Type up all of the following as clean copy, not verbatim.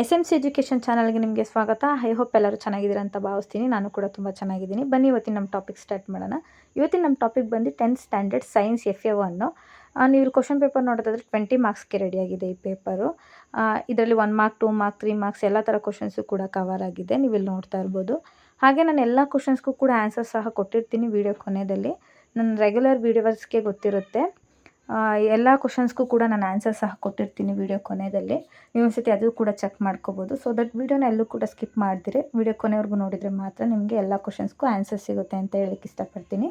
SMC education ಚಾನಲ್ಗೆ ನಿಮಗೆ ಸ್ವಾಗತ. ಐ ಹೋಪ್ ಎಲ್ಲರೂ ಚೆನ್ನಾಗಿದ್ದೀರಾ ಅಂತ ಭಾವಿಸ್ತೀನಿ. ನಾನು ಕೂಡ ತುಂಬ ಚೆನ್ನಾಗಿದ್ದೀನಿ. ಬನ್ನಿ ಇವತ್ತಿನ ನಮ್ಮ ಟಾಪಿಕ್ ಸ್ಟಾರ್ಟ್ ಮಾಡೋಣ. ಇವತ್ತಿನ ನಮ್ಮ ಟಾಪಿಕ್ ಬಂದು 10th ಸ್ಟ್ಯಾಂಡರ್ಡ್ ಸೈನ್ಸ್ FA1. ನೀವು ಇಲ್ಲಿ ಕ್ವಶನ್ ಪೇಪರ್ ನೋಡೋದಾದ್ರೆ 20 ಮಾರ್ಕ್ಸ್ಗೆ ರೆಡಿಯಾಗಿದೆ ಈ ಪೇಪರು. ಇದರಲ್ಲಿ 1 ಮಾರ್ಕ್, 2 ಮಾರ್ಕ್, 3 ಮಾರ್ಕ್ಸ್ ಎಲ್ಲ ಥರ ಕ್ವಶನ್ಸು ಕೂಡ ಕವರ್ ಆಗಿದೆ. ನೀವು ಇಲ್ಲಿ ನೋಡ್ತಾ ಇರ್ಬೋದು. ಹಾಗೆ ನಾನು ಎಲ್ಲ ಕ್ವಶನ್ಸ್ಗೂ ಕೂಡ ಆನ್ಸರ್ ಸಹ ಕೊಟ್ಟಿರ್ತೀನಿ ವಿಡಿಯೋ ಕೊನೆಯಲ್ಲಿ. ನನ್ನ ರೆಗ್ಯುಲರ್ ವೀಡಿಯೋವರ್ಸ್ಗೆ ಗೊತ್ತಿರುತ್ತೆ. ಎಲ್ಲ ಕ್ವಶನ್ಸ್ಗೂ ಕೂಡ ನಾನು ಆನ್ಸರ್ ಸಹ ಕೊಟ್ಟಿರ್ತೀನಿ ವಿಡಿಯೋ ಕೊನೆಯಲ್ಲಿ. ನೀವು ಒಂದ್ಸತಿ ಅದು ಕೂಡ ಚೆಕ್ ಮಾಡ್ಕೋಬೋದು. ಸೊ ದಟ್ ವಿಡಿಯೋನ ಎಲ್ಲೂ ಕೂಡ ಸ್ಕಿಪ್ ಮಾಡಿದಿರಿ ವಿಡಿಯೋ ಕೊನೆವರೆಗೂ ನೋಡಿದರೆ ಮಾತ್ರ ನಿಮಗೆ ಎಲ್ಲ ಕ್ವಶನ್ಸ್ಗೂ ಆನ್ಸರ್ ಸಿಗುತ್ತೆ ಅಂತ ಹೇಳಕ್ಕೆ ಇಷ್ಟಪಡ್ತೀನಿ.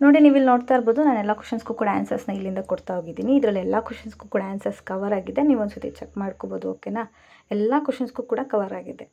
ನೋಡಿ, ನೀವು ಇಲ್ಲಿ ನೋಡ್ತಾ ಇರ್ಬೋದು, ನಾನು ಎಲ್ಲ ಕ್ವಶನ್ಸ್ಗೂ ಕೂಡ ಆನ್ಸರ್ಸ್ನ ಇಲ್ಲಿಂದ ಕೊಡ್ತಾ ಹೋಗಿದ್ದೀನಿ. ಇದರಲ್ಲಿ ಎಲ್ಲ ಕ್ವಶನ್ಸ್ಗೂ ಕೂಡ ಆನ್ಸರ್ಸ್ ಕವರ್ ಆಗಿದೆ. ನೀವು ಒಂದ್ಸತಿ ಚೆಕ್ ಮಾಡ್ಕೋಬೋದು. ಓಕೆನಾ? ಎಲ್ಲ ಕ್ವಶನ್ಸ್ಗೂ ಕೂಡ ಕವರ್ ಆಗಿದೆ.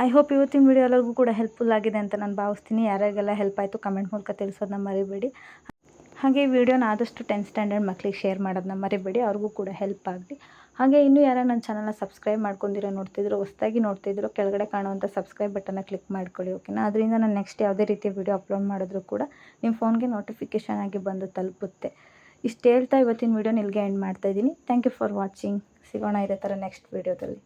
ಐ ಹೋಪ್ ಇವತ್ತಿನ ವಿಡಿಯೋ ಎಲ್ಲರಿಗೂ ಕೂಡ ಹೆಲ್ಪ್ಫುಲ್ ಆಗಿದೆ ಅಂತ ನಾನು ಭಾವಿಸ್ತೀನಿ. ಯಾರಿಗೆಲ್ಲ ಹೆಲ್ಪ್ ಆಯಿತು ಕಮೆಂಟ್ ಮೂಲಕ ತಿಳಿಸೋದನ್ನ ಮರಿಬೇಡಿ. ಹಾಗೆ ಈ ವಿಡಿಯೋನ ಆದಷ್ಟು 10th ಸ್ಟ್ಯಾಂಡರ್ಡ್ ಮಕ್ಕಳಿಗೆ ಶೇರ್ ಮಾಡೋದನ್ನ ಮರಿಬೇಡಿ, ಅವ್ರಿಗೂ ಕೂಡ ಹೆಲ್ಪ್ ಆಗಲಿ. ಹಾಗೆ ಇನ್ನೂ ಯಾರು ನನ್ನ ಚಾನಲ್ನ ಸಬ್ಸ್ಕ್ರೈಬ್ ಮಾಡ್ಕೊಂಡಿರೋ ನೋಡ್ತಿದ್ರು, ಹೊಸದಾಗಿ ನೋಡ್ತಿದ್ರು, ಕೆಳಗಡೆ ಕಾಣುವಂಥ ಸಬ್ಸ್ಕ್ರೈಬ್ ಬಟನ್ನ ಕ್ಲಿಕ್ ಮಾಡ್ಕೊಳ್ಳಿ, ಓಕೆನಾ. ಅದರಿಂದ ನಾನು ನೆಕ್ಸ್ಟ್ ಯಾವುದೇ ರೀತಿಯ ವಿಡಿಯೋ ಅಪ್ಲೋಡ್ ಮಾಡಿದ್ರು ಕೂಡ ನಿಮ್ಮ ಫೋನ್ಗೆ ನೋಟಿಫಿಕೇಷನ್ ಆಗಿ ಬಂದು ತಲುಪುತ್ತೆ. ಇಷ್ಟು ಹೇಳ್ತಾ ಇವತ್ತಿನ ವಿಡಿಯೋನ ಇಲ್ಲಿಗೆ ಎಂಡ್ ಮಾಡ್ತಾಯಿದ್ದೀನಿ. Thank you for watching. ಸಿಗೋಣ ಇದೇ ಥರ ನೆಕ್ಸ್ಟ್ ವಿಡಿಯೋದಲ್ಲಿ.